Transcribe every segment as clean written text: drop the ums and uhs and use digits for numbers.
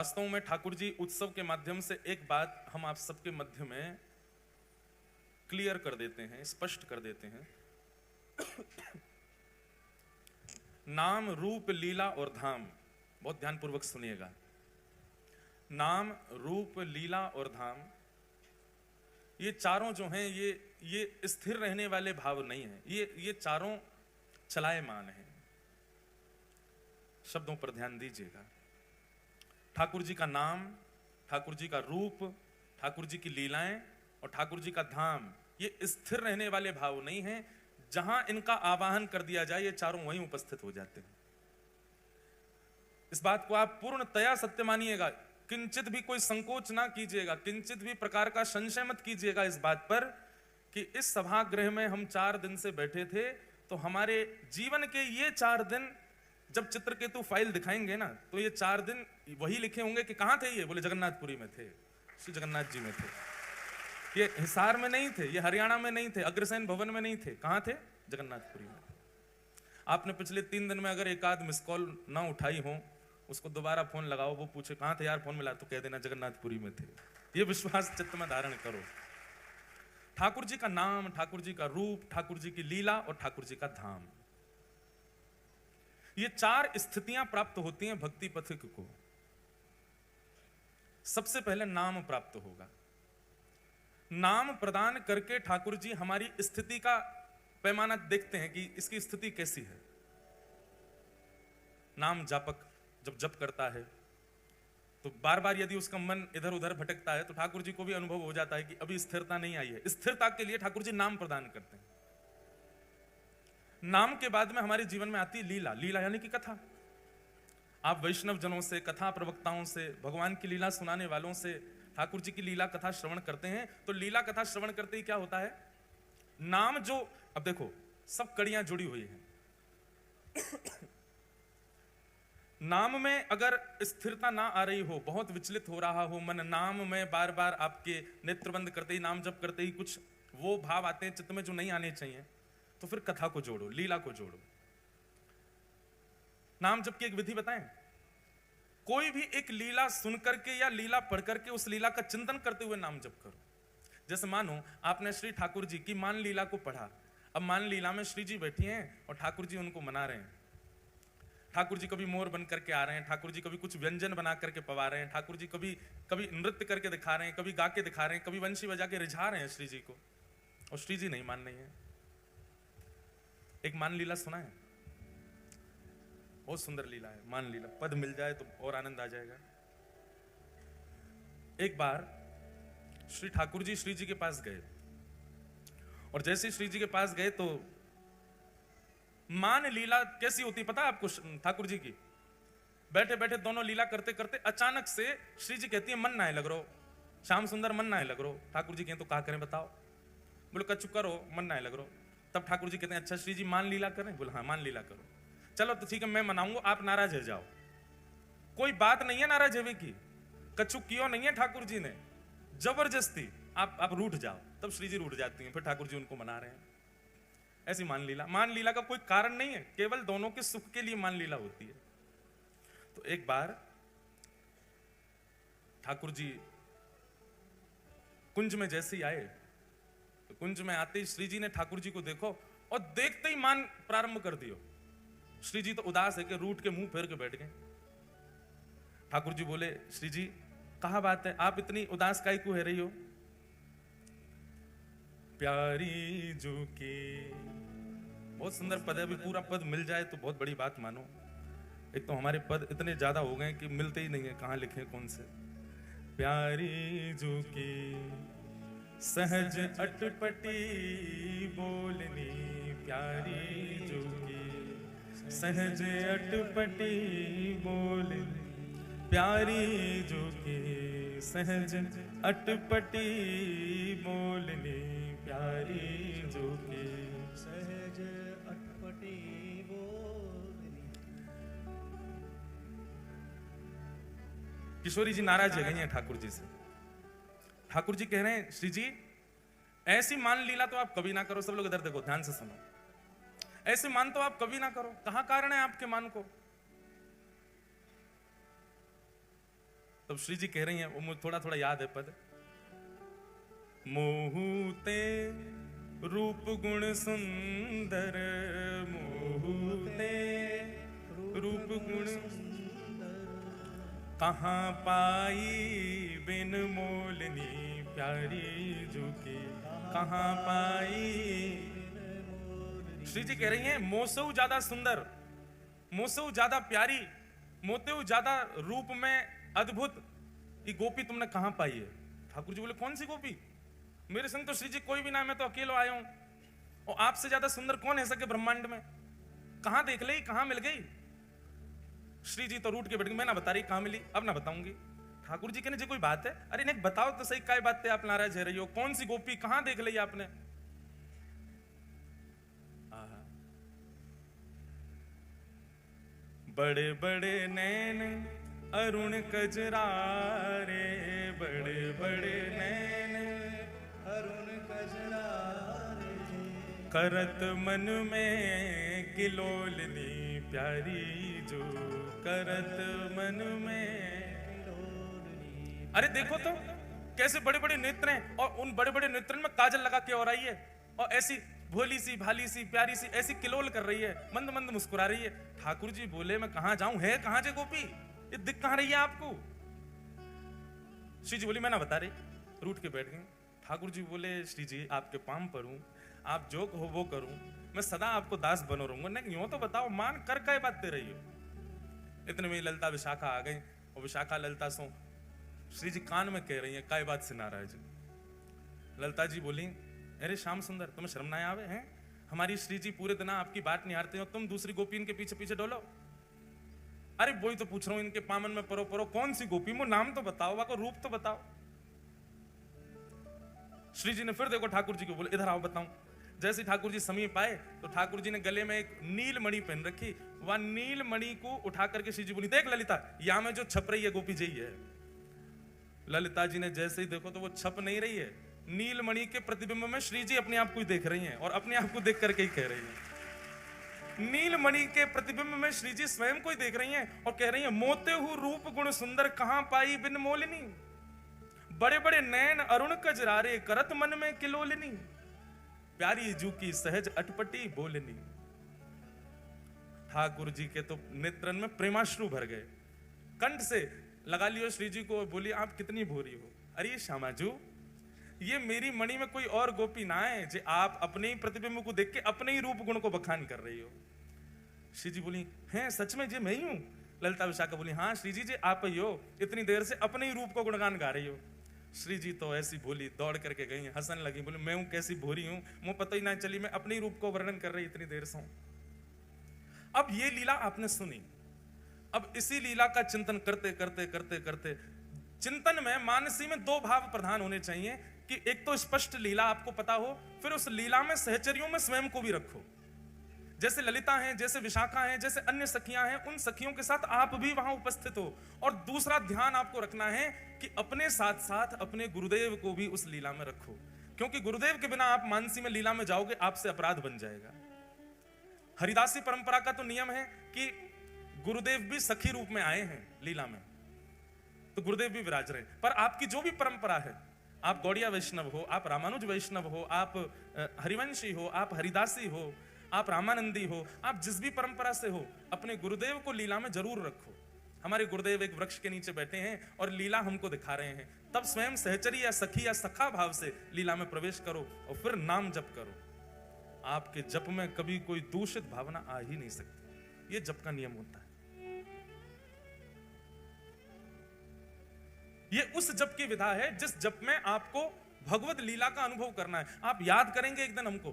वास्तव में ठाकुर जी उत्सव के माध्यम से एक बात हम आप सबके मध्य में क्लियर कर देते हैं, स्पष्ट कर देते हैं। नाम, रूप, लीला और धाम, बहुत ध्यानपूर्वक सुनिएगा। नाम, रूप, लीला और धाम, ये चारों जो हैं ये स्थिर रहने वाले भाव नहीं हैं। ये चारों चलायमान हैं। शब्दों पर ध्यान दीजिएगा। ठाकुर जी का नाम, ठाकुर जी का रूप, ठाकुर जी की लीलाएं और ठाकुर जी का धाम, ये स्थिर रहने वाले भाव नहीं हैं। जहां इनका आवाहन कर दिया जाए ये चारों वहीं उपस्थित हो जाते हैं। इस बात को आप पूर्णतया सत्य मानिएगा। किंचित भी कोई संकोच ना कीजिएगा, किंचित भी प्रकार का संशय मत कीजिएगा इस बात पर कि इस सभागृह में हम 4 दिन से बैठे थे, तो हमारे जीवन के ये 4 दिन जब चित्रकेतु फाइल दिखाएंगे ना, तो ये 4 दिन वही लिखे होंगे कि कहां थे ये, बोले जगन्नाथपुरी में थे, श्री जगन्नाथ जी में थे। ये हिसार में नहीं थे, ये हरियाणा में नहीं थे, अग्रसेन भवन में नहीं थे, कहां थे? जगन्नाथपुरी में। आपने पिछले 3 दिन में अगर एक आध मिस कॉल ना उठाई हो, उसको दोबारा फोन लगाओ, वो पूछे कहां थे यार, फोन मिला, तो कह देना जगन्नाथपुरी में थे। ये विश्वास चित्त में धारण करो। ठाकुर जी का नाम, ठाकुर जी का रूप, ठाकुर जी की लीला और ठाकुर जी का धाम, ये 4 स्थितियां प्राप्त होती हैं भक्ति पथिक को। सबसे पहले नाम प्राप्त होगा। नाम प्रदान करके ठाकुर जी हमारी स्थिति का पैमाना देखते हैं कि इसकी स्थिति कैसी है। नाम जापक जब जप करता है तो बार बार यदि उसका मन इधर उधर भटकता है तो ठाकुर जी को भी अनुभव हो जाता है कि अभी स्थिरता नहीं आई है। स्थिरता के लिए ठाकुर जी नाम प्रदान करते हैं। नाम के बाद में हमारे जीवन में आती है लीला। लीला यानी कि कथा। आप वैष्णव जनों से, कथा प्रवक्ताओं से, भगवान की लीला सुनाने वालों से ठाकुर जी की लीला कथा श्रवण करते हैं, तो लीला कथा श्रवण करते ही क्या होता है? नाम जो, अब देखो सब कड़ियां जुड़ी हुई हैं। नाम में अगर स्थिरता ना आ रही हो, बहुत विचलित हो रहा हो मन, नाम में बार बार आपके नेत्र बंद करते ही, नाम जप करते ही कुछ वो भाव आते हैं चित्त में जो नहीं आने चाहिए, तो फिर कथा को जोड़ो, लीला को जोड़ो। नाम जप की एक विधि बताएं। कोई भी एक लीला सुन करके या लीला पढ़ करके उस लीला का चिंतन करते हुए नाम जप करो। जैसे मानो आपने श्री ठाकुर जी की मान लीला को पढ़ा। अब मान लीला में श्री जी बैठी हैं और ठाकुर जी उनको मना रहे हैं। ठाकुर जी कभी मोर बन करके आ रहे हैं, ठाकुर जी कभी कुछ व्यंजन बना करके पवा रहे हैं, ठाकुर जी कभी कभी नृत्य करके दिखा रहे हैं, कभी गा के दिखा रहे हैं, कभी वंशी बजा के रिझा रहे हैं श्री जी को, और श्री जी नहीं मान रही है। एक मान लीला सुना है, बहुत सुंदर लीला है मान लीला। पद मिल जाए तो और आनंद आ जाएगा। एक बार श्री ठाकुर जी श्री जी के पास गए, और जैसे श्री जी के पास गए तो मान लीला कैसी होती पता है आपको? ठाकुर जी की बैठे बैठे दोनों लीला करते करते अचानक से श्री जी कहती है मन ना है लग रो, श्याम सुंदर मन ना है लग रो। ठाकुर जी कहें तो क्या करें बताओ? बोले कच्चू करो, मन ना है लग रो। तब ठाकुर जी कहते हैं अच्छा श्री जी मान लीला करें? बोले हाँ मान लीला करो। चलो तो ठीक है मैं मनाऊंगा, आप नाराज हो जाओ। कोई बात नहीं है नाराज होने की, कच्चू कियो नहीं है ठाकुर जी ने, जबरदस्ती आप रूठ जाओ। तब श्री जी रूठ जाती हैं, फिर ठाकुर जी उनको मना रहे हैं। ऐसी मान लीला, मान लीला का कोई कारण नहीं है, केवल दोनों के सुख के लिए मान लीला होती है। तो एक बार ठाकुर जी कुंज में जैसे ही आए, तो कुंज में आते ही श्री जी ने ठाकुर जी को देखो और देखते ही मान प्रारंभ कर दियो। श्री जी तो उदास है कि रूठ के मुंह फेर के बैठ गए। ठाकुर जी बोले श्री जी कहा बात है, आप इतनी उदास काहे को है रही हो? प्यारी जो की, बहुत सुंदर पद है, अभी पूरा पद मिल जाए तो बहुत बड़ी बात मानो। एक तो हमारे पद इतने ज्यादा हो गए कि मिलते ही नहीं है, कहां लिखे कौन से। प्यारी जो की सहज अटपटी बोलनी, प्यारी जो की सहज अटपटी बोलनी, प्यारी जो की सहज अटपटी बोलनी, प्यारी जो की सहज अटपटी बोलनी। किशोरी जी नाराज हो गई हैं ठाकुर जी से। ठाकुर जी कह रहे हैं श्री जी ऐसी मान लीला तो आप कभी ना करो। सब लोग इधर देखो, ध्यान से सुनो। ऐसे मान तो आप कभी ना करो। कहां कारण है आपके मान को? तब श्री जी कह रही हैं, वो मुझे थोड़ा थोड़ा याद है पद, मोहूते रूप गुण सुंदर, मोहूते रूप गुण कहाँ पाई बिन मोलनी प्यारी झुकी, कहाँ पाई। श्री जी कह रही हैं, मोसऊ ज्यादा सुंदर, मोसऊ ज्यादा प्यारी, मोतेऊ ज्यादा रूप में अद्भुत, ये गोपी तुमने कहां पाई है। ठाकुर जी बोले, कौन सी गोपी? मेरे संग तो श्री जी कोई भी ना, मैं तो अकेला आया हूं, और आपसे ज्यादा सुंदर कौन है सके ब्रह्मांड में? कहां देख ली, कहां मिल गई? श्री जी तो रूठ के बैठ गए, मैं ना बता रही कहां मिली, अब ना बताऊंगी। ठाकुर जी कहने, जी कोई बात है? अरे नहीं बताओ तो सही, काय बात है आप नाराज रही हो, कौन सी गोपी, कहां देख ली आपने? बड़े बड़े नैन अरुण कजरारे, बड़े बड़े नैन अरुण कजरारे, करत मन में किलोलनी प्यारी जो, करत मन में। अरे देखो तो कैसे बड़े बड़े नेत्र हैं, और उन बड़े बड़े नेत्रों में काजल लगा के और आई है, और ऐसी भोली सी भाली सी प्यारी सी ऐसी किलोल कर रही है, मंद मंद मुस्कुरा रही है। ठाकुर जी बोले, मैं कहां जाऊं, है कहां जे गोपी, ये दिख कहां रही है आपको? श्री जी बोली, मैं ना बता रही, रूठ के बैठ गए। ठाकुर जी बोले, श्री जी आपके पांव परूं, आप जो कहो वो करूं, मैं सदा आपको दास बनो रहूंगा। नहीं यूं तो बताओ, मान कर काय बात दे रही हो? इतने में ललिता विशाखा आ गई, और विशाखा ललिता सो श्री जी कान में कह रही है, काय बात से नाराज? ललिता जी बोली, अरे श्याम सुंदर, तुम्हें शर्म ना आवे हैं? हमारी श्री जी पूरे दिन आपकी बात निहारते हो, तुम दूसरी गोपी इनके पीछे पीछे डोलो। अरे वही तो पूछ रहा हूं, इनके पामन में परो परो, कौन सी गोपी? वो नाम तो बताओ, वाको रूप तो बताओ। श्री जी ने फिर देखो ठाकुर जी को बोले, इधर आओ बताऊं। जैसे ठाकुर जी समीप आए तो ठाकुर जी ने गले में एक नील मणि पहन रखी, वह नील मणि को उठा करके श्री जी बोली, देख ललिता, यहां में जो छप रही है गोपी जी है। ललिता जी ने जैसे ही देखो तो वो छप नहीं रही है, नीलमणि के प्रतिबिंब में श्री जी अपने आप को ही देख रही हैं, और अपने आप को देख करके ही कह रही हैं। नीलमणि के प्रतिबिंब में श्री जी स्वयं को ही देख रही हैं, और कह रही हैं, मोते हु रूप गुण सुंदर कहां पाई बिन मोलिनी, बड़े बड़े नैन अरुण कजरारे करत मन में किलोलिनी, प्यारी जू की सहज अटपटी बोलनी। ठाकुर जी के तो नेत्रन में प्रेमाश्रु भर गए, कंठ से लगा लियो श्री जी को, बोली, आप कितनी भोरी हो? अरे श्यामाजू, ये मेरी मणि में कोई और गोपी ना है, जे आप अपने ही प्रतिबिंब को देख के अपने ही रूप गुण को बखान कर रही हो। श्री जी बोली, हैं सच में जे मैं ही हूं? ललिता विशाखा बोली, हाँ श्री जी, जे आप ही हो, इतनी देर से अपने ही रूप को गुणगान गा रही हो। श्री जी तो ऐसी बोली, दौड़ करके गई, हंसन लगी, बोली, मैं हूं कैसी भोरी हूं, मुझे पता ही ना चली, मैं अपने ही रूप को वर्णन कर रही इतनी देर से। अब ये लीला आपने सुनी, अब इसी लीला का चिंतन करते करते करते करते चिंतन में मानसी में दो भाव प्रधान होने चाहिए, कि एक तो स्पष्ट लीला आपको पता हो, फिर उस लीला में सहचरियों में स्वयं को भी रखो। जैसे ललिता हैं, जैसे विशाखा हैं, जैसे अन्य सखियां हैं, उन सखियों के साथ आप भी वहां उपस्थित हो। और दूसरा ध्यान आपको रखना है कि अपने साथ साथ अपने गुरुदेव को भी उस लीला में रखो, क्योंकि गुरुदेव के बिना आप मानसी में लीला में जाओगे, आपसे अपराध बन जाएगा। हरिदासी परंपरा का तो नियम है कि गुरुदेव भी सखी रूप में आए हैं लीला में, तो गुरुदेव भी विराज रहे। पर आपकी जो भी परंपरा है, आप गौड़िया वैष्णव हो, आप रामानुज वैष्णव हो, आप हरिवंशी हो, आप हरिदासी हो, आप रामानंदी हो, आप जिस भी परंपरा से हो, अपने गुरुदेव को लीला में जरूर रखो। हमारे गुरुदेव एक वृक्ष के नीचे बैठे हैं और लीला हमको दिखा रहे हैं, तब स्वयं सहचरी या सखी या सखा भाव से लीला में प्रवेश करो और फिर नाम जप करो। आपके जप में कभी कोई दूषित भावना आ ही नहीं सकती, ये जप का नियम होता है। ये उस जप की विधा है जिस जप में आपको भगवत लीला का अनुभव करना है। आप याद करेंगे एक दिन हमको,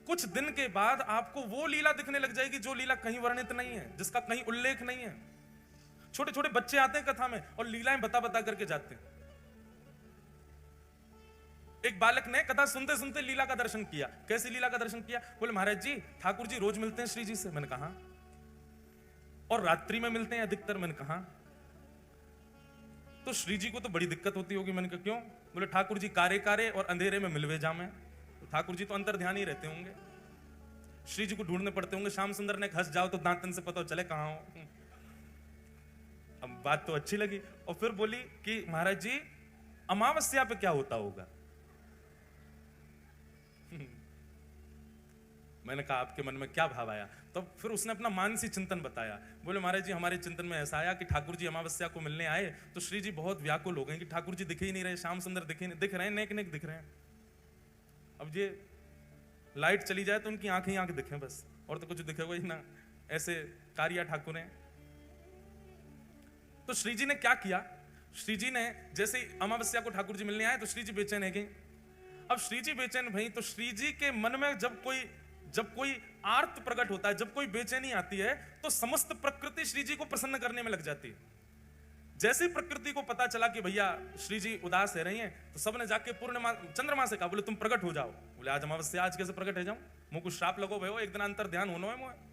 कुछ दिन के बाद आपको वो लीला दिखने लग जाएगी जो लीला कहीं वर्णित नहीं है, जिसका कहीं उल्लेख नहीं है। छोटे छोटे बच्चे आते हैं कथा में और लीलाएं बता बता करके जाते हैं। एक बालक ने कथा सुनते सुनते लीला का दर्शन किया। कैसी लीला का दर्शन किया? बोले महाराज जी, ठाकुर जी रोज मिलते हैं श्री जी से। मैंने कहा, और रात्रि में मिलते हैं अधिकतर। मैंने कहा, तो श्री जी को तो बड़ी दिक्कत होती होगी। मैंने कहा क्यों? बोले ठाकुर जी कारे कारे और अंधेरे में मिलवे जामे। तो ठाकुर जी तो अंतर ध्यान ही रहते होंगे, श्री जी को ढूंढने पड़ते होंगे। श्याम सुंदर ने हंस जाओ तो दांतन से पता चले कहां हो। अब बात तो अच्छी लगी और फिर बोली कि महाराज जी अमावस्या पे क्या होता होगा। मैंने कहा आपके मन में क्या भाव आया? तो फिर उसने अपना मानसी चिंतन बताया। बोले महाराज जी हमारे चिंतन में ऐसा आया कि ठाकुर जी अमावस्या को मिलने आए तो श्री जी बहुत व्याकुल हो गए कि ठाकुर जी दिख ही नहीं रहे, श्याम सुंदर दिख ही नहीं, दिख रहे हैं नेक नेक दिख रहे हैं। अब ये लाइट चली जाए तो उनकी आंखें ही आंख दिखे बस, और तो कुछ दिखेगा ही ना, ऐसे कारिया ठाकुर हैं। तो श्री जी ने क्या किया? श्री जी ने जैसे ही अमावस्या को ठाकुर जी मिलने आए तो श्री जी बेचैन है गए। अब श्री जी बेचैन भई तो श्री जी के मन में जब कोई आर्त प्रकट होता है, जब कोई बेचैनी आती है तो समस्त प्रकृति श्री जी को प्रसन्न करने में लग जाती है। जैसे ही प्रकृति को पता चला कि भैया श्री जी उदास है रही हैं तो सबने जाके पूर्णिमा चंद्रमा से कहा, बोले तुम प्रकट हो जाओ। बोले आज अमावस्या, आज कैसे प्रकट हो जाऊं? मुझे कुछ श्राप लगो भयो, एक दिन अंतर ध्यान होना है मुझे।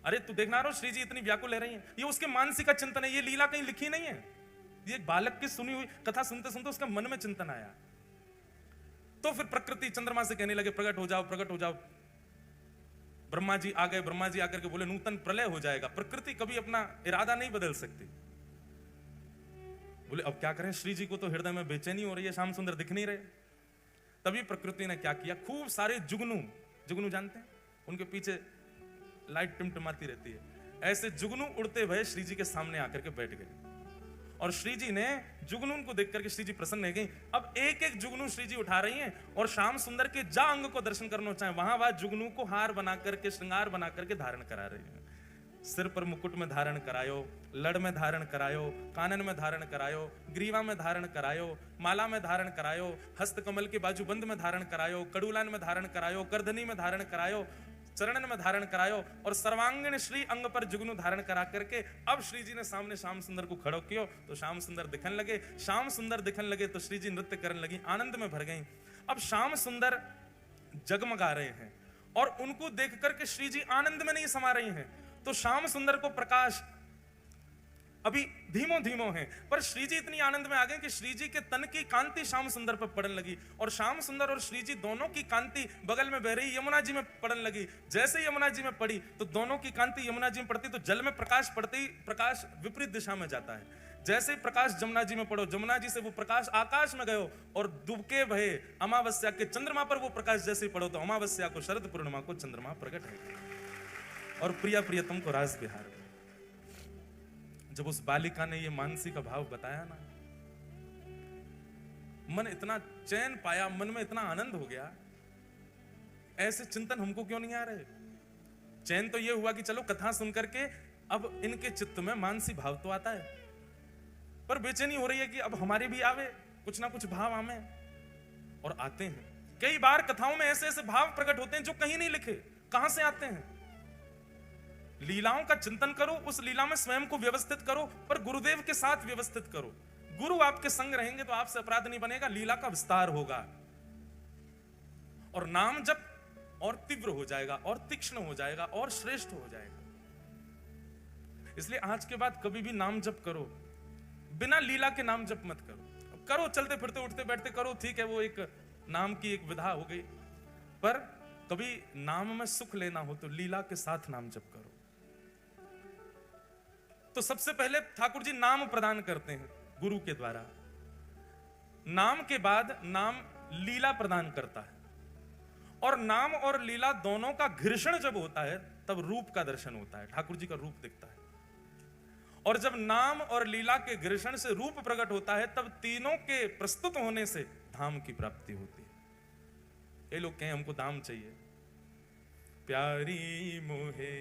अरे तू देखना रहो श्री जी इतनी व्याकुल है रही है, ये उसके मानसिक का चिंतन है, ये लीला कहीं लिखी नहीं है। ये बालक की सुनी हुई कथा सुनते सुनते उसका मन में चिंतन आया। तो फिर प्रकृति चंद्रमा से कहने लगे प्रकट हो जाओ, प्रकट हो जाओ। ब्रह्मा जी आ गए, ब्रह्मा जी आकर के बोले नूतन प्रलय हो जाएगा, प्रकृति कभी अपना इरादा नहीं बदल सकती। बोले अब क्या करें, श्री जी को तो हृदय में बेचैनी हो रही है, श्याम सुंदर दिख नहीं रहे। तभी प्रकृति ने क्या किया, खूब सारे जुगनू जानते हैं, उनके पीछे लाइट टिमटिमाती रहती है, ऐसे जुगनू उड़ते हुए श्री जी के सामने आकर के बैठ गए। और श्री जी ने जुगनू को देख करके श्री जी प्रसन्न हो गई। अब एक एक जुगनू श्री जी उठा रही हैं और श्याम सुंदर के जा अंग को दर्शन करना चाहे वहां जुगनू को हार बना करके, श्रृंगार बना करके धारण करा रही हैं। सिर पर मुकुट में धारण करायो, लड़ में धारण करायो, कानन में धारण करायो, ग्रीवा में धारण करायो, माला में धारण करायो, हस्त कमल के बाजूबंद में धारण करायो, कड़ूलान में धारण करायो, करधनी में धारण करायो, चरणन में धारण करायो और सर्वांगीण श्री अंग पर जुगनू धारण करा करके अब श्री जी ने सामने श्याम सुंदर को खड़ो कियो तो श्याम सुंदर दिखने लगे। श्याम सुंदर दिखने लगे तो श्री जी नृत्य करने लगी, आनंद में भर गई। अब श्याम सुंदर जगमगा रहे हैं और उनको देख करके श्री जी आनंद में नहीं समा रही हैं। तो श्याम सुंदर को प्रकाश अभी धीमो धीमो है, पर श्री जी इतनी आनंद में आ गए कि श्री जी के तन की कांति श्याम सुंदर पर पड़ने लगी और श्याम सुंदर और श्री जी दोनों की कांति बगल में बह रही यमुना जी में पड़ने लगी। जैसे यमुना जी में पड़ी तो दोनों की कांति यमुना जी में पड़ती तो जल में प्रकाश पड़ते ही प्रकाश विपरीत दिशा में जाता है। जैसे प्रकाश जमुना जी में पड़ो, जमुना जी से वो प्रकाश आकाश में गयो और डूबके भये अमावस्या के चंद्रमा पर वो प्रकाश जैसे पड़ो तो अमावस्या को शरद पूर्णिमा को चंद्रमा प्रकट है और प्रिया प्रियतम को रास बिहार। जब उस बालिका ने ये मानसी का भाव बताया ना, मन इतना चैन पाया, मन में इतना आनंद हो गया। ऐसे चिंतन हमको क्यों नहीं आ रहे? चैन तो ये हुआ कि चलो कथा सुन करके अब इनके चित्त में मानसी भाव तो आता है, पर बेचैनी हो रही है कि अब हमारे भी आवे कुछ ना कुछ भाव हमें, और आते हैं। कई बार कथाओं में ऐसे ऐसे भाव प्रकट होते हैं जो कहीं नहीं लिखे, कहां से आते हैं? लीलाओं का चिंतन करो, उस लीला में स्वयं को व्यवस्थित करो, पर गुरुदेव के साथ व्यवस्थित करो। गुरु आपके संग रहेंगे तो आपसे अपराध नहीं बनेगा, लीला का विस्तार होगा और नाम जब और तीव्र हो जाएगा और तीक्ष्ण हो जाएगा और श्रेष्ठ हो जाएगा। इसलिए आज के बाद कभी भी नाम जप करो, बिना लीला के नाम जप मत करो। करो चलते फिरते उठते बैठते करो, ठीक है, वो एक नाम की एक विधा हो गई, पर कभी नाम में सुख लेना हो तो लीला के साथ नाम जप करो। तो सबसे पहले ठाकुर जी नाम प्रदान करते हैं गुरु के द्वारा, नाम के बाद नाम लीला प्रदान करता है और नाम और लीला दोनों का घर्षण जब होता है तब रूप का दर्शन होता है, ठाकुर जी का रूप दिखता है। और जब नाम और लीला के घर्षण से रूप प्रकट होता है तब तीनों के प्रस्तुत होने से धाम की प्राप्ति होती है। ये लोग कहें हमको धाम चाहिए, प्यारी मोहे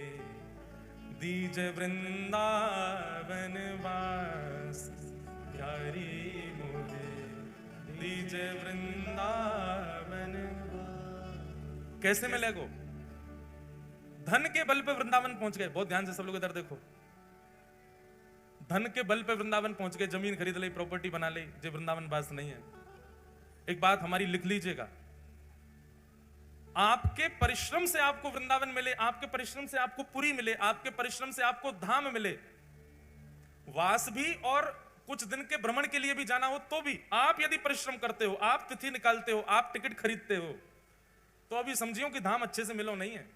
दीज वृंदावन वास, प्यारी मोहे दीज वृंदावन वास। कैसे मिलेगो? धन के बल पे वृंदावन पहुंच गए। बहुत ध्यान से सब लोग इधर देखो, धन के बल पे वृंदावन पहुंच गए, जमीन खरीद ली, प्रॉपर्टी बना ली, जो वृंदावन वास नहीं है। एक बात हमारी लिख लीजिएगा, आपके परिश्रम से आपको वृंदावन मिले, आपके परिश्रम से आपको पुरी मिले, आपके परिश्रम से आपको धाम मिले, वास भी और कुछ दिन के भ्रमण के लिए भी जाना हो तो भी आप यदि परिश्रम करते हो, आप तिथि निकालते हो, आप टिकट खरीदते हो, तो अभी समझियो कि धाम अच्छे से मिलो नहीं है।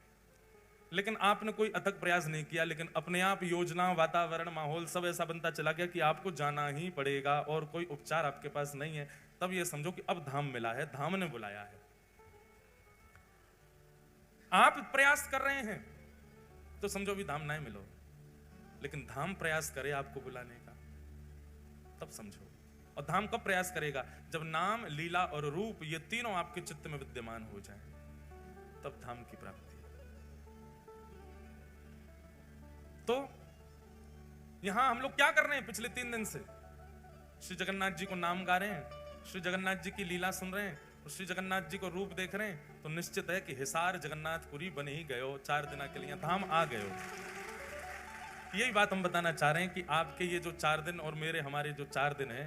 लेकिन आपने कोई अथक प्रयास नहीं किया, लेकिन अपने आप योजना, वातावरण, माहौल सब ऐसा बनता चला गया कि आपको जाना ही पड़ेगा और कोई उपचार आपके पास नहीं है। तब ये समझो कि अब धाम मिला है, धाम ने बुलाया है। आप प्रयास कर रहे हैं तो समझो भी धाम ना मिलो, लेकिन धाम प्रयास करे आपको बुलाने का, तब समझो। और धाम कब प्रयास करेगा? जब नाम, लीला और रूप ये तीनों आपके चित्त में विद्यमान हो जाएं, तब धाम की प्राप्ति है। तो यहां हम लोग क्या कर रहे हैं? पिछले 3 दिन से श्री जगन्नाथ जी को नाम गा रहे हैं, श्री जगन्नाथ जी की लीला सुन रहे हैं, श्री जगन्नाथ जी को रूप देख रहे हैं। तो निश्चित है कि हिसार जगन्नाथपुरी बन ही गयो, 4 दिन के लिए धाम आ गयो। यही बात हम बताना चाह रहे हैं कि आपके ये जो 4 दिन और हमारे जो 4 दिन है,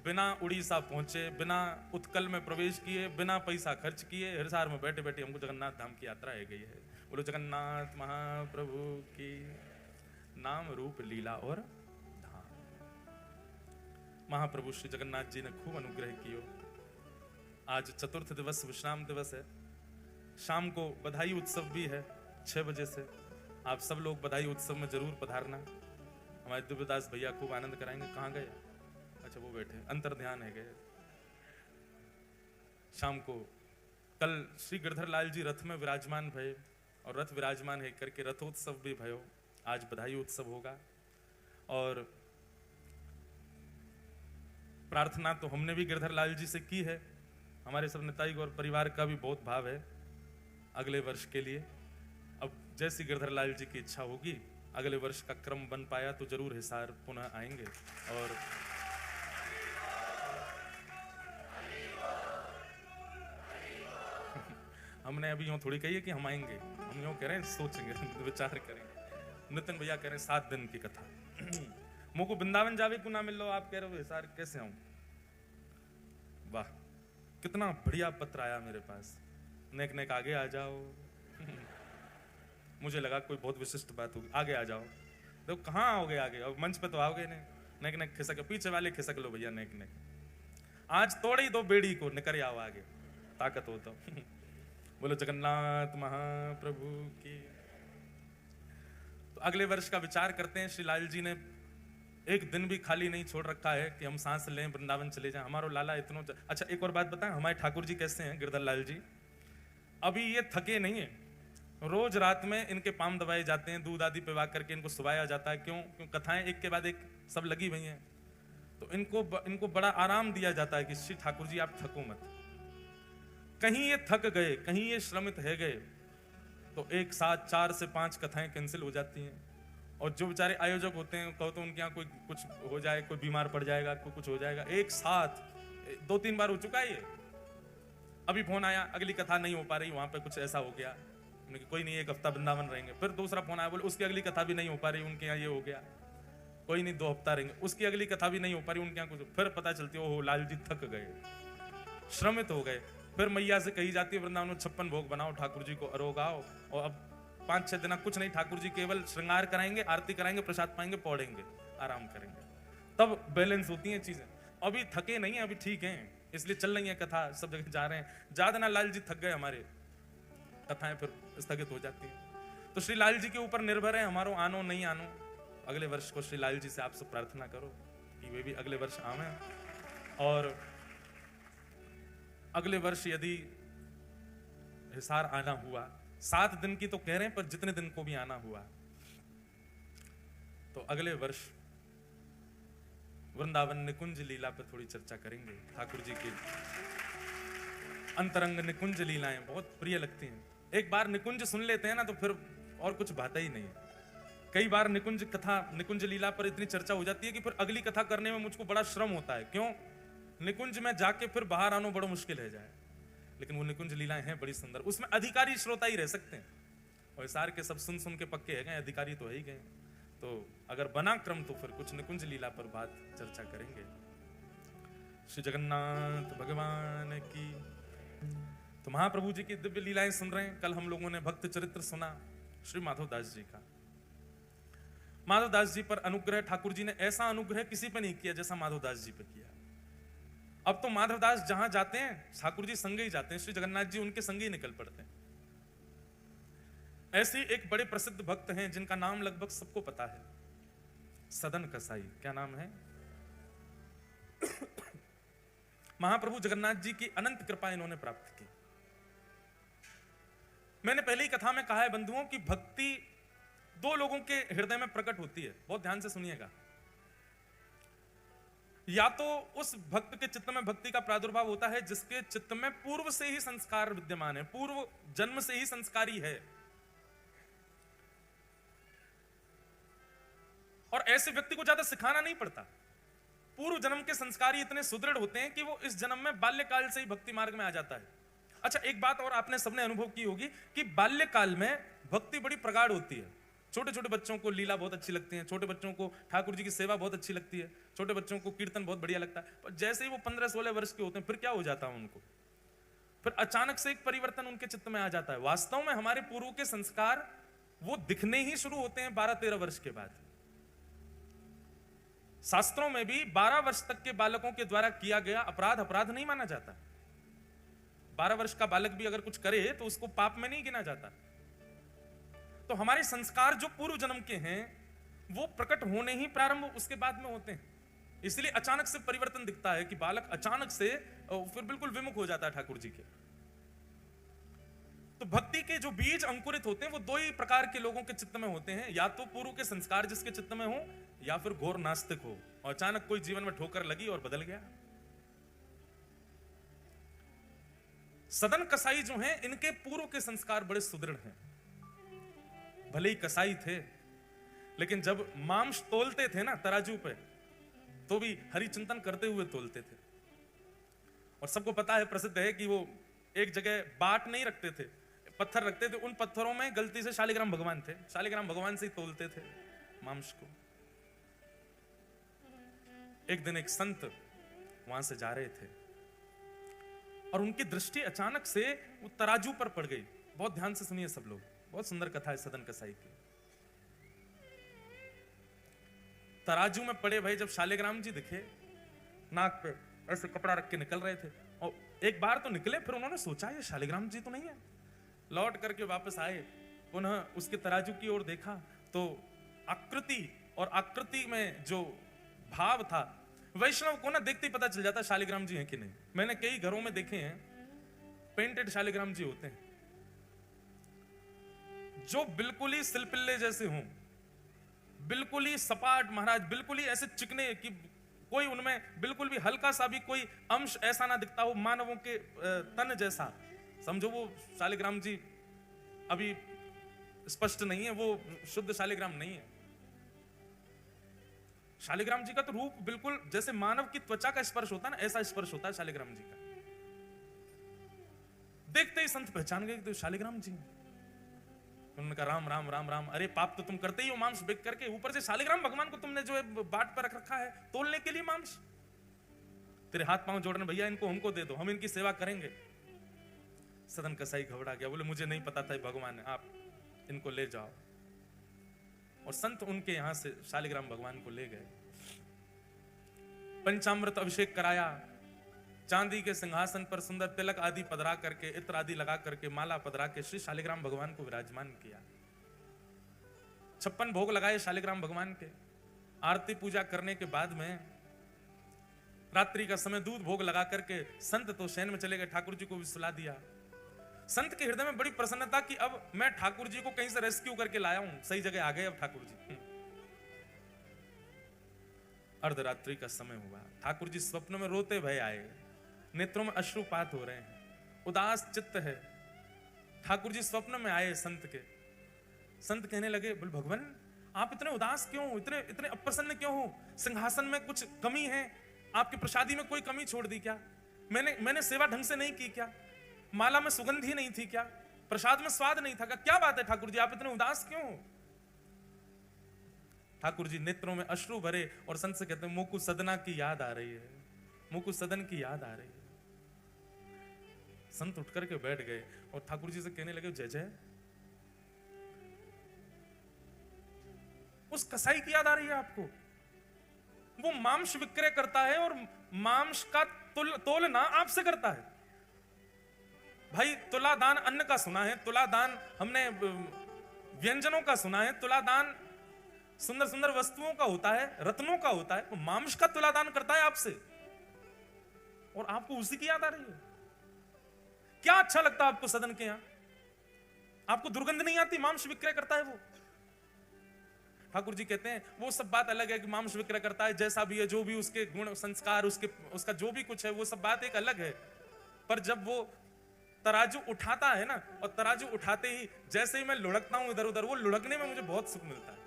बिना उड़ीसा पहुंचे, बिना उत्कल में प्रवेश किए, बिना पैसा खर्च किए, हिसार में बैठे बैठे हमको जगन्नाथ धाम की यात्रा है गई है। बोलो जगन्नाथ महाप्रभु की। नाम, रूप, लीला और धाम। महाप्रभु श्री जगन्नाथ जी ने खूब अनुग्रह कियो। आज चतुर्थ दिवस, विश्राम दिवस है। शाम को बधाई उत्सव भी है 6 बजे से। आप सब लोग बधाई उत्सव में जरूर पधारना। हमारे दिव्यदास भैया खूब आनंद कराएंगे। कहाँ गए? अच्छा, वो बैठे, अंतर ध्यान है गए। शाम को कल श्री गिरधर लाल जी रथ में विराजमान भये और रथ विराजमान है करके रथोत्सव भी भयो। आज बधाई उत्सव होगा। और प्रार्थना तो हमने भी गिरधर लाल जी से की है। हमारे सब निताई गौर परिवार का भी बहुत भाव है अगले वर्ष के लिए। अब जैसी गिरधर लाल जी की इच्छा होगी, अगले वर्ष का क्रम बन पाया तो जरूर हिसार पुनः आएंगे। और हमने अभी यूं थोड़ी कही है कि हम आएंगे, हम यूं कह रहे हैं, सोचेंगे, विचार करेंगे। नितिन भैया कह रहे हैं 7 दिन की कथा। मुझको वृंदावन जावे को ना मिल लो, आप कह रहे हो हिसार कैसे आऊं? वाह, कितना बढ़िया पत्र आया मेरे पास। नेक नेक आगे आ जाओ। मुझे लगा कोई बहुत विशिष्ट बात होगी। आगे आ जाओ। देखो कहाँ आओगे आगे? अब मंच पे तो आओगे नहीं। नेक नेक खिसक, पीछे वाले खिसक लो भैया, नेक नेक। आज तोड़ ही दो बेड़ी को, निकर आओ आगे, ताकत हो तो। बोलो जगन्नाथ महाप्रभु की। तो अगले वर्ष का विचार करते हैं। श्री लाल जी ने एक दिन भी खाली नहीं छोड़ रखा है कि हम सांस लें, वृंदावन चले जाएं। हमारो लाला इतनो। अच्छा, एक और बात बताएं, हमारे ठाकुर जी कैसे हैं? गिरधर लाल जी अभी ये थके नहीं है। रोज रात में इनके पाम दबाए जाते हैं, दूध आदि पिवा करके इनको सुवाया जाता है। क्यों? क्यों कथाएं एक के बाद एक सब लगी हुई हैं। तो इनको बड़ा आराम दिया जाता है कि श्री ठाकुर जी आप थको मत। कहीं ये थक गए, कहीं ये श्रमित है गए, तो एक साथ 4 से 5 कथाएं कैंसिल हो जाती हैं। और जो बेचारे आयोजक होते हैं, कहो तो उनके यहाँ कोई कुछ हो जाए, कोई बीमार पड़ जाएगा, कोई कुछ हो जाएगा, एक साथ 2-3 बार हो चुका है ये। अभी फोन आया, अगली कथा नहीं हो पा रही, वहां पे कुछ ऐसा हो गया, कोई नहीं 1 हफ्ता वृंदावन रहेंगे। फिर दूसरा फोन आया, बोले उसकी अगली कथा भी नहीं हो पा रही, उनके यहाँ ये हो गया, कोई नहीं 2 हफ्ता रहेंगे, उसकी अगली कथा भी नहीं हो पा रही, उनके यहाँ कुछ। फिर पता चलती है ओहो लाल जी थक गए, श्रमित हो गए। फिर मैया से कही जाती है वृंदावन में 56 भोग बनाओ, ठाकुर जी को अरोगाओ। और अब 5-6 दिन कुछ नहीं, ठाकुर जी केवल श्रृंगार कराएंगे, आरती कराएंगे, प्रसाद पाएंगे, पौड़ेंगे, आराम करेंगे, तब बैलेंस होती हैं चीजें। अभी थके नहीं है, अभी ठीक हैं, इसलिए चल रही है कथा, सब जगह जा रहे हैं। ज्यादा ना लाल जी थक गए हमारे, कथाएं फिर स्थगित हो जाती हैं। तो श्री लाल जी के ऊपर निर्भर है हमारो आनो नहीं आनो। अगले वर्ष को श्री लाल जी से आप सब प्रार्थना करो कि वे भी अगले वर्ष आवे। और अगले वर्ष यदि हिसार आना हुआ, 7 दिन की तो कह रहे हैं, पर जितने दिन को भी आना हुआ, तो अगले वर्ष वृंदावन निकुंज लीला पर थोड़ी चर्चा करेंगे। ठाकुर जी की अंतरंग निकुंज लीलाएं बहुत प्रिय लगती हैं। एक बार निकुंज सुन लेते हैं ना, तो फिर और कुछ बात ही नहीं। कई बार निकुंज कथा, निकुंज लीला पर इतनी चर्चा हो जाती है कि फिर अगली कथा करने में मुझको बड़ा श्रम होता है। क्यों? निकुंज में जाके फिर बाहर आना बड़ा मुश्किल है जाए। लेकिन वो निकुंज लीलाएं हैं बड़ी सुंदर, उसमें अधिकारी श्रोता ही रह सकते हैं। और सार के सब सुन सुन के पक्के है गए, अधिकारी तो है ही गए। तो अगर बना क्रम तो फिर कुछ निकुंज लीला पर बात चर्चा करेंगे। श्री जगन्नाथ भगवान की। तो महाप्रभु जी की दिव्य लीलाएं सुन रहे हैं। कल हम लोगों ने भक्त चरित्र सुना श्री माधवदास जी का। माधवदास जी पर अनुग्रह, ठाकुर जी ने ऐसा अनुग्रह किसी पर नहीं किया जैसा माधवदास जी पर किया। अब तो माधवदास जहां जाते हैं ठाकुर जी संगे ही जाते हैं, श्री जगन्नाथ जी उनके संगे ही निकल पड़ते हैं। ऐसे एक बड़े प्रसिद्ध भक्त हैं जिनका नाम लगभग सबको पता है, सदन कसाई। क्या नाम है? महाप्रभु जगन्नाथ जी की अनंत कृपा इन्होंने प्राप्त की। मैंने पहले ही कथा में कहा है बंधुओं की भक्ति दो लोगों के हृदय में प्रकट होती है, बहुत ध्यान से सुनिएगा। या तो उस भक्त के चित्त में भक्ति का प्रादुर्भाव होता है जिसके चित्त में पूर्व से ही संस्कार विद्यमान है, पूर्व जन्म से ही संस्कारी है, और ऐसे व्यक्ति को ज्यादा सिखाना नहीं पड़ता। पूर्व जन्म के संस्कार इतने सुदृढ़ होते हैं कि वो इस जन्म में बाल्यकाल से ही भक्ति मार्ग में आ जाता है। अच्छा, एक बात और आपने सबने अनुभव की होगी कि बाल्यकाल में भक्ति बड़ी प्रगाढ़ होती है। छोटे छोटे बच्चों को लीला बहुत अच्छी लगती है, छोटे बच्चों को ठाकुर जी की सेवा बहुत अच्छी लगती है, छोटे बच्चों को कीर्तन बहुत बढ़िया लगता है। पर जैसे ही वो 15-16 वर्ष के होते हैं फिर क्या हो जाता है उनको, फिर अचानक से एक परिवर्तन उनके चित्त में आ जाता है। वास्तव में हमारे पूर्व के संस्कार वो दिखने ही शुरू होते हैं 12-13 वर्ष के बाद। शास्त्रों में भी 12 वर्ष तक के बालकों के द्वारा किया गया अपराध अपराध नहीं माना जाता। 12 वर्ष का बालक भी अगर कुछ करे तो उसको पाप में नहीं गिना जाता। तो हमारे संस्कार जो पूर्व जन्म के हैं वो प्रकट होने ही प्रारंभ उसके बाद में होते हैं। इसलिए अचानक से परिवर्तन दिखता है कि बालक अचानक से फिर बिल्कुल विमुख हो जाता है ठाकुर जी के। तो भक्ति के जो बीज अंकुरित होते हैं वो दो ही प्रकार के लोगों के चित्त में होते हैं, या तो पूर्व के संस्कार जिसके चित्त में हो, या फिर घोर नास्तिक हो और अचानक कोई जीवन में ठोकर लगी और बदल गया। सदन कसाई जो हैं इनके पूर्व के संस्कार बड़े सुदृढ़ हैं। भले ही कसाई थे लेकिन जब मांस तोलते थे ना तराजू पे तो भी हरि चिंतन करते हुए तोलते थे। और सबको पता है, प्रसिद्ध है कि वो एक जगह बाट नहीं रखते थे, पत्थर रखते थे। उन पत्थरों में गलती से शालिग्राम भगवान थे, शालिग्राम भगवान से ही तोलते थे मांस को। एक दिन एक संत वहां से जा रहे थे और उनकी दृष्टि अचानक से वो तराजू पर पड़ गई। बहुत ध्यान से सुनिए सब लोग, बहुत सुंदर कथा है सदन कसाई की। तराजू में पड़े भाई जब शालिग्राम जी दिखे, नाक पे ऐसे कपड़ा रख के निकल रहे थे, और एक बार तो निकले, फिर उन्होंने सोचा ये शालिग्राम जी तो नहीं है। लौट करके वापस आए, पुनः उसके तराजू की ओर देखा तो आकृति और आकृति में जो भाव था, वैष्णव को ना देखते ही पता चल जाता शालिग्राम जी हैं कि नहीं। मैंने कई घरों में देखे हैं पेंटेड शालिग्राम जी होते हैं जो बिल्कुल ही सिलपिल्ले जैसे हों, बिल्कुल ही सपाट महाराज, बिल्कुल ही ऐसे चिकने कि कोई उनमें बिल्कुल भी हल्का सा भी कोई अंश ऐसा ना दिखता हो मानवों के तन जैसा। समझो वो शालिग्राम जी अभी स्पष्ट नहीं है, वो शुद्ध शालिग्राम नहीं है। शालिग्राम जी का तो रूप बिल्कुल जैसे मानव की त्वचा का स्पर्श होता है ना, ऐसा स्पर्श होता है शालिग्राम जी का। देखते ही संत पहचान गए तो शालिग्राम जी। उन्होंने कहा राम राम राम राम, अरे पाप तो तुम करते ही हो मांस बेच करके, ऊपर से शालिग्राम भगवान को तुमने जो है बाट पर रख रखा है तोलने के लिए मांस। तेरे हाथ पांव जोड़ने, भैया इनको हमको दे दो, हम इनकी सेवा करेंगे। सदन कसाई घबरा गया, बोले मुझे नहीं पता था भगवान है, आप इनको ले जाओ। और संत उनके यहां से शालिग्राम भगवान को ले गए, पंचामृत अभिषेक कराया, चांदी के सिंहासन पर सुंदर तिलक आदि पधरा करके, इत्र आदि लगा करके, माला पधरा के श्री शालिग्राम भगवान को विराजमान किया। 56 भोग लगाए शालिग्राम भगवान के। आरती पूजा करने के बाद में रात्रि का समय दूध भोग लगा करके संत तो शयन में चले गए, ठाकुर जी को भी सुला दिया। संत के हृदय में बड़ी प्रसन्नता कि अब मैं ठाकुर जी को कहीं से रेस्क्यू करके लाया हूं, सही जगह आ गए अब ठाकुर जी। अर्धरात्रि का समय हुआ, ठाकुर जी स्वप्न में रोते भय आए, नेत्रों में अश्रुपात हो रहे हैं, उदास चित्त है। ठाकुर जी स्वप्न में आए संत के। संत कहने लगे, बोल भगवान आप इतने उदास क्यों, इतने इतने अप्रसन्न क्यों हो? सिंहासन में कुछ कमी है? आपकी प्रसादी में कोई कमी छोड़ दी क्या? मैंने सेवा ढंग से नहीं की क्या? माला में सुगंध ही नहीं थी क्या? प्रसाद में स्वाद नहीं था क्या? बात है ठाकुर जी, आप इतने उदास क्यों हो? ठाकुर जी नेत्रों में अश्रु भरे और संत से कहते हैं, मुकु सदना की याद आ रही है, मुकु सदन की याद आ रही है। संत उठ करके बैठ गए और ठाकुर जी से कहने लगे, जय जय, उस कसाई की याद आ रही है आपको? वो मांस विक्रय करता है और मांस का तोलना आपसे करता है। भाई तुला दान अन्न का सुना है, तुला दान हमने व्यंजनों का सुना है, तुलादान सुंदर सुंदर वस्तुओं का होता है, रत्नों का होता है, वो मांस का तुलादान करता है आपसे और आपको उसी की याद आ रही है। क्या अच्छा लगता है आपको सदन के यहां? आपको दुर्गंध नहीं आती? मांस विक्रय करता है वो। ठाकुर जी कहते हैं वो सब बात अलग है कि मांस विक्रय करता है, जैसा भी है, जो भी उसके गुण संस्कार, उसका जो भी कुछ है, वो सब बात एक अलग है। पर जब वो तराजू उठाता है ना, और तराजू उठाते ही जैसे ही मैं लुढ़कता हूं इधर उधर, वो लुढ़कने में मुझे बहुत सुख मिलता है।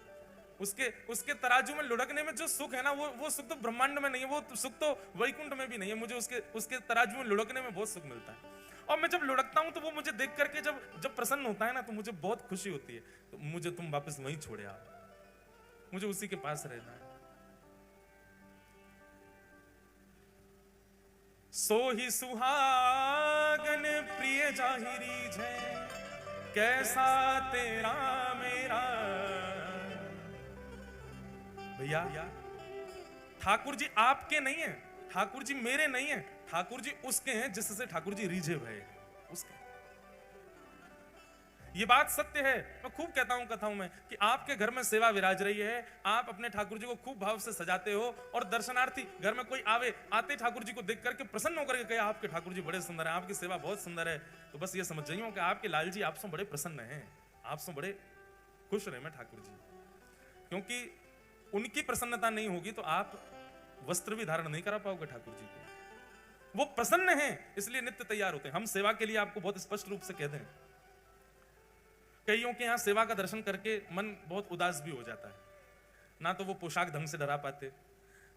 उसके तराजू में लुढ़कने में जो सुख है ना, वो सुख तो ब्रह्मांड में नहीं है, वो सुख तो वैकुंठ में भी नहीं है। मुझे उसके तराजू में लुढ़कने में बहुत सुख मिलता है। और मैं जब लुढ़कता हूं तो वो मुझे देख करके जब प्रसन्न होता है ना, तो मुझे बहुत खुशी होती है। तो मुझे तुम वापस वहीं छोड़े आओ, मुझे उसी के पास रहना है। सो ही सुहागन प्रिय जाहिरी है, कैसा तेरा मेरा। भैया ठाकुर जी आपके नहीं है, ठाकुर जी मेरे नहीं है, ठाकुर जी उसके हैं जिससे ठाकुर जी रीझे भये उसके। ये बात सत्य है। मैं खूब कहता हूं कथाओं में कि आपके घर में सेवा विराज रही है, आप अपने ठाकुर जी को खूब भाव से सजाते हो, और दर्शनार्थी घर में कोई आते ठाकुर जी को देख करके प्रसन्न होकर के कहे आपके ठाकुर जी बड़े सुंदर हैं, आपकी सेवा बहुत सुंदर है। तो बस ये समझ जाइए कि आपके लाल जी आपसे बड़े प्रसन्न हैं, आपसे बड़े खुश रहे मैं ठाकुर जी। क्योंकि उनकी प्रसन्नता नहीं होगी तो आप वस्त्र भी धारण नहीं करा पाओगे ठाकुर जी को। वो प्रसन्न हैं इसलिए नित्य तैयार होते हैं। हम सेवा के लिए आपको बहुत स्पष्ट रूप से कह दें, कईयों के यहां सेवा का दर्शन करके मन बहुत उदास भी हो जाता है। ना तो वो पोशाक ढंग से डरा पाते,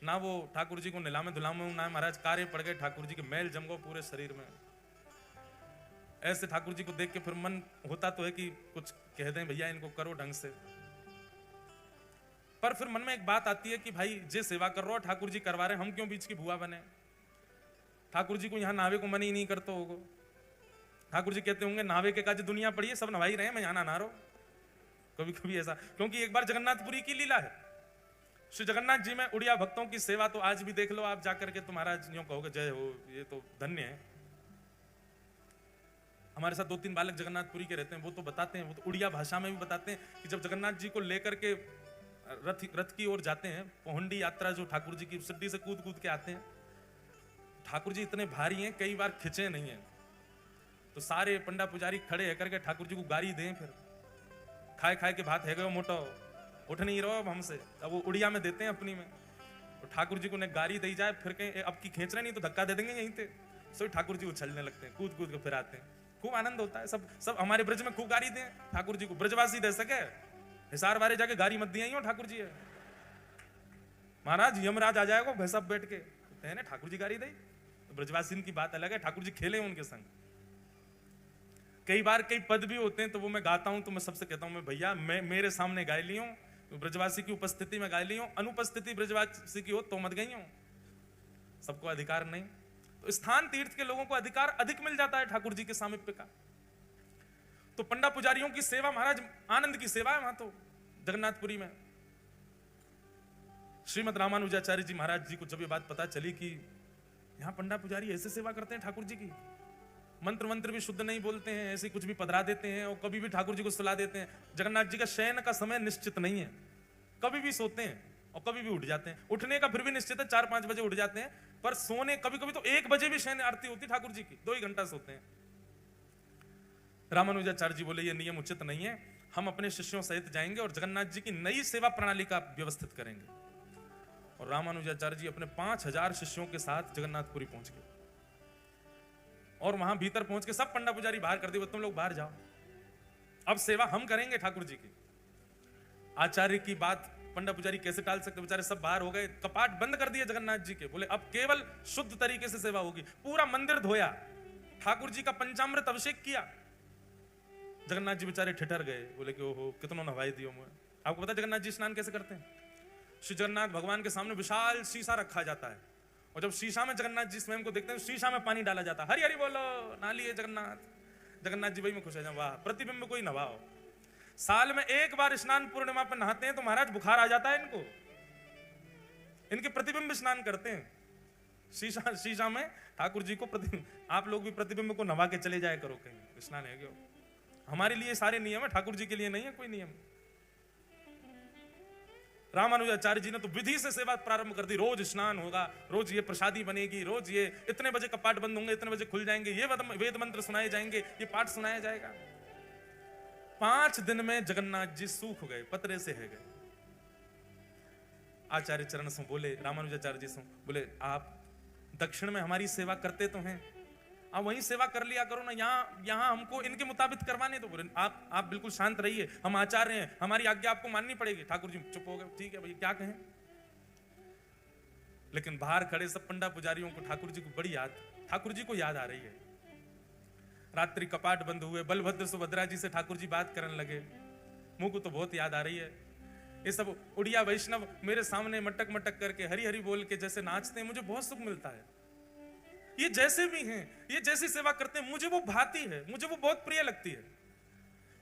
ना वो ठाकुर जी को नीलामे धुलामे, ना महाराज कार्य पड़ गए, ठाकुर जी के मैल जम गए पूरे शरीर में। ऐसे ठाकुर जी को देख के फिर मन होता तो है कि कुछ कह दें भैया इनको करो ढंग से, पर फिर मन में एक बात आती है कि भाई जे सेवा कर रहा हो ठाकुर जी करवा रहे, हम क्यों बीच की भुआ बने। ठाकुर जी को यहाँ नावे को मन ही नहीं करते होगा। ठाकुर जी कहते होंगे नावे के काज दुनिया पड़ी है, सब नवाई रहे, मैं यहाँ ना रहो। कभी कभी ऐसा, क्योंकि एक बार जगन्नाथपुरी की लीला है, श्री जगन्नाथ जी में उड़िया भक्तों की सेवा तो आज भी देख लो आप जाकर के, तो महाराज यूं कहोगे जय हो, ये तो धन्य है। हमारे साथ 2-3 बालक जगन्नाथपुरी के रहते हैं, वो तो बताते हैं, वो तो उड़िया भाषा में भी बताते हैं कि जब जगन्नाथ जी को लेकर के रथ की ओर जाते हैं, पहुंडी यात्रा जो ठाकुर जी की सिड्डी से कूद कूद के आते हैं, ठाकुर जी इतने भारी हैं कई बार खिंचे नहीं है, तो सारे पंडा पुजारी खड़े है करके ठाकुर जी को गारी दें, फिर खाए खाए के भात है गए मोटो, उठ नहीं रहो अब हमसे। अब वो उड़िया में देते हैं अपनी में, तो ठाकुर जी को ने गारी दी जाए, फिर कहीं अब की खींच रहे नहीं तो धक्का दे देंगे यहीं पे, सो ठाकुर जी उछलने लगते हैं, कूद कूद के फिर आते हैं, खूब आनंद होता है। सब हमारे ब्रज में खूब गारी दें ठाकुर जी को, ब्रजवासी दे सके, हिसार वाले जाके गारी मत दिया ठाकुर जी है महाराज, यमराज आ जाएगा भैंसा बैठ के, है ना ठाकुर जी गारी दे, तो ब्रजवासी की बात अलग है, ठाकुर जी खेले उनके संग। कई बार कई पद भी होते हैं तो वो मैं गाता हूं, तो मैं सबसे कहता हूं मैं भैया मैं मेरे सामने गाय ली हूं, ब्रजवासी की उपस्थिति में गाय ली हूं, अनुपस्थिति ब्रजवासी की हो तो मत गई हूं। सबको अधिकार नहीं, तो स्थान तीर्थ के लोगों को अधिकार अधिक मिल जाता है ठाकुर जी के सामिप्य का। तो पंडा पुजारियों की सेवा महाराज आनंद की सेवा है वहां तो जगन्नाथपुरी में। श्रीमद रामानुजाचार्य जी महाराज जी को जब ये बात पता चली कि यहां पंडा पुजारी ऐसे सेवा करते हैं ठाकुर जी की, मंत्र मंत्र भी शुद्ध नहीं बोलते हैं, ऐसे कुछ भी पधरा देते हैं और कभी भी ठाकुर जी को सुला देते हैं। जगन्नाथ जी का शयन का समय निश्चित नहीं है, कभी भी सोते हैं और कभी भी उठ जाते हैं। उठने का फिर भी निश्चित है, 4-5 बजे उठ जाते हैं, पर सोने कभी कभी तो 1 बजे भी शयन आरती होती ठाकुर जी की, 2 ही घंटा सोते हैं। रामानुजाचार्य जी बोले ये नियम उचित नहीं है, हम अपने शिष्यों सहित जाएंगे और जगन्नाथ जी की नई सेवा प्रणाली का व्यवस्थित करेंगे। और रामानुजाचार्य जी अपने 5000 शिष्यों के साथ जगन्नाथपुरी पहुंच गए, और वहां भीतर पहुंच के सब पंडा पुजारी बाहर कर दिए, तुम लोग बाहर जाओ, अब सेवा हम करेंगे ठाकुर जी की। आचार्य की बात पंडा पुजारी कैसे टाल सकते, बेचारे सब बाहर हो गए, कपाट बंद कर दिए जगन्नाथ जी के, बोले अब केवल शुद्ध तरीके से सेवा होगी। पूरा मंदिर धोया, ठाकुर जी का पंचामृत अभिषेक किया। जगन्नाथ जी बेचारे ठिठर गए, बोले कि ओहो कितनों नवाई दियो मुझे। आपको पता जगन्नाथ जी स्नान कैसे करते हैं? श्री जगन्नाथ भगवान के सामने विशाल शीशा रखा जाता है, और जब शीशा में जगन्नाथ जी स्वयं को देखते हैं, शीशा में पानी डाला जाता है, हरि हरि बोलो नालिए जगन्नाथ। जगन्नाथ जी वही में खुश है, वाह प्रतिबिंब कोई नवाओ। साल में 1 बार स्नान पूर्णिमा पर नहाते हैं तो महाराज बुखार आ जाता है इनको, इनके प्रतिबिंब स्नान करते हैं शीशा में ठाकुर जी को प्रतिबिंब। आप लोग भी प्रतिबिंब को नवा के चले जाए करो कहीं, स्नान है क्यों? हमारे लिए सारे नियम है, ठाकुर जी के लिए नहीं है कोई नियम। रामानुजाचार्य जी ने तो विधि से सेवा प्रारंभ कर दी। रोज स्नान होगा, रोज ये प्रसादी बनेगी, रोज ये इतने बजे कपाट बंद होंगे, इतने बजे खुल जाएंगे, ये वेद मंत्र सुनाए जाएंगे, ये पाठ सुनाया जाएगा। 5 दिन में जगन्नाथ जी सूख गए, पतरे से है गए। आचार्य चरण से बोले, रामानुजाचार्य जी से बोले, आप दक्षिण में हमारी सेवा करते तो हैं, आप वहीं सेवा कर लिया करो ना, यहाँ हमको इनके मुताबिक करवाने। तो बोले आप बिल्कुल शांत रहिए, हम आचार्य हैं, हमारी आज्ञा आपको माननी पड़ेगी। ठाकुर जी चुप हो गए, ठीक है भाई क्या कहें। लेकिन बाहर खड़े सब पंडा पुजारियों को ठाकुर जी को याद आ रही है। रात्रि कपाट बंद हुए, बलभद्र सुभद्रा जी से ठाकुर जी बात करने लगे, मुंह को तो बहुत याद आ रही है। ये सब उड़िया वैष्णव मेरे सामने मटक मटक करके हरी हरी बोल के जैसे नाचते हैं, मुझे बहुत सुख मिलता है। ये जैसे भी हैं, ये जैसी सेवा करते हैं, मुझे वो भाती है, मुझे वो बहुत प्रिय लगती है।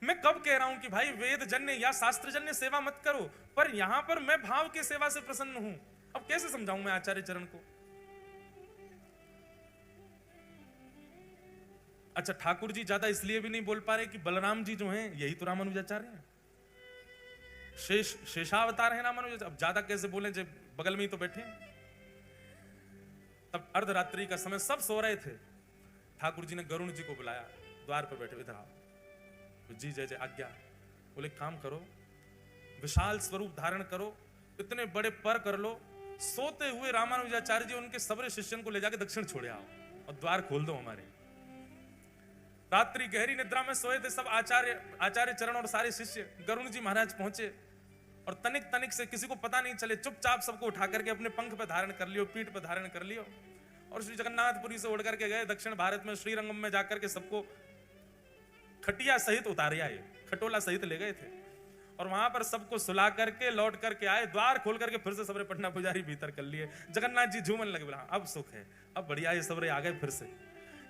मैं कब कह रहा हूं कि भाई वेद जन्य या शास्त्र जन्य सेवा मत करो, पर यहां पर मैं भाव की सेवा से प्रसन्न हूं। अब कैसे समझाऊं मैं आचार्य चरण को। अच्छा, ठाकुर जी ज्यादा इसलिए भी नहीं बोल पा रहे कि बलराम जी जो हैं यही तो रामानुजाचार्य हैं, शेषावतार है रामानुजाचार्य। अब ज्यादा कैसे बोले जब बगल में ही तो बैठे हैं। तब अर्धरात्रि का समय, सब सो रहे थे। ठाकुर जी ने गरुण जी को बुलाया, द्वार पर बैठे, इधर आओ जी, जय जय आज्ञा। बोले काम करो, विशाल स्वरूप धारण करो, इतने बड़े पर कर लो, सोते हुए रामानुजाचार्य जी उनके सबरे शिष्यन को ले जाके दक्षिण छोड़े आओ और द्वार खोल दो हमारे। रात्रि गहरी निद्रा में सोए थे सब आचार्य चरण और सारे शिष्य। गरुण जी महाराज पहुंचे और तनिक तनिक से किसी को पता नहीं चले, चुपचाप सबको उठा करके अपने पंख पे धारण कर लियो, पीठ पे धारण कर लियो, और श्री जगन्नाथपुरी से उड़ करके गए दक्षिण भारत में। श्रीरंगम में जाकर के सबको खटिया सहित उतारे आए, खटोला सहित ले गए थे, और वहां पर सबको सुला करके लौट करके आए। द्वार खोल करके फिर से सबरे पटना पुजारी भीतर कर लिए। जगन्नाथ जी झूमने लगे, बोला अब सुख है, अब बढ़िया, ये सबरे आ गए फिर से।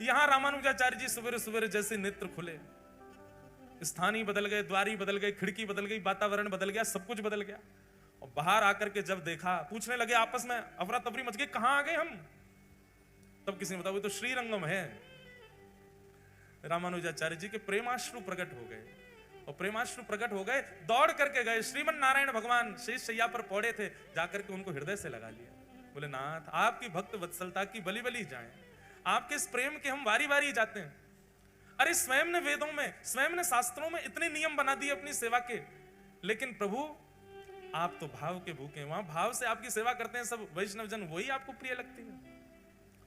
यहां रामानुजाचार्य जी सवेरे सवेरे जैसे नेत्र खुले, स्थानी बदल गए, द्वारी बदल गए, खिड़की बदल गई, वातावरण बदल गया, सब कुछ बदल गया। और बाहर आकर के जब देखा, पूछने लगे आपस में, अफरा तफरी मच गई, कहां आ गए हम। तब किसी ने बताया वो तो श्रीरंगम है। रामानुजाचार्य जी के प्रेमाश्रु प्रकट हो गए, और प्रेमाश्रु प्रकट हो गए, दौड़ करके गए। श्रीमन नारायण भगवान शेष शैया पर पौड़े थे, जाकर के उनको हृदय से लगा लिया। बोले नाथ, आपकी भक्त वत्सलता की बलि बलि जाए, आपके इस प्रेम के हम वारी वारी जाते हैं। अरे स्वयं ने वेदों में, स्वयं ने शास्त्रों में इतने नियम बना दिए अपनी सेवा के, लेकिन प्रभु आप तो भाव के भूखे हैं, वहां भाव से आपकी सेवा करते हैं सब वैष्णव जन, वही आपको प्रिय लगती है।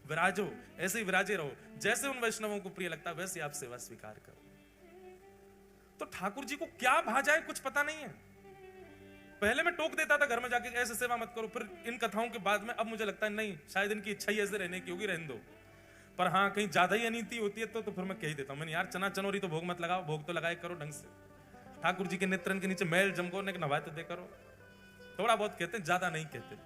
विराजो, ऐसे ही विराजे रहो, जैसे उन वैष्णवों को प्रिय लगता है वैसे आप सेवा स्वीकार करो। तो ठाकुर जी को क्या भा जाए कुछ पता नहीं है। पहले मैं टोक देता था घर में जाके, ऐसे सेवा मत करो, फिर इन कथाओं के बाद में अब मुझे लगता है नहीं, शायद इनकी इच्छा ही ऐसे रहने की होगी, रहने दो। पर हाँ, कहीं ज्यादा ही अनीति होती है तो फिर मैं कह ही देता हूं, मैंने यार चना चनोरी तो भोग मत लगाओ, भोग तो लगाए करो ढंग से। ठाकुर जी के नेत्रन के नीचे मैल जमको ने नवाए तो दे करो, थोड़ा बहुत कहते हैं, ज्यादा नहीं कहते।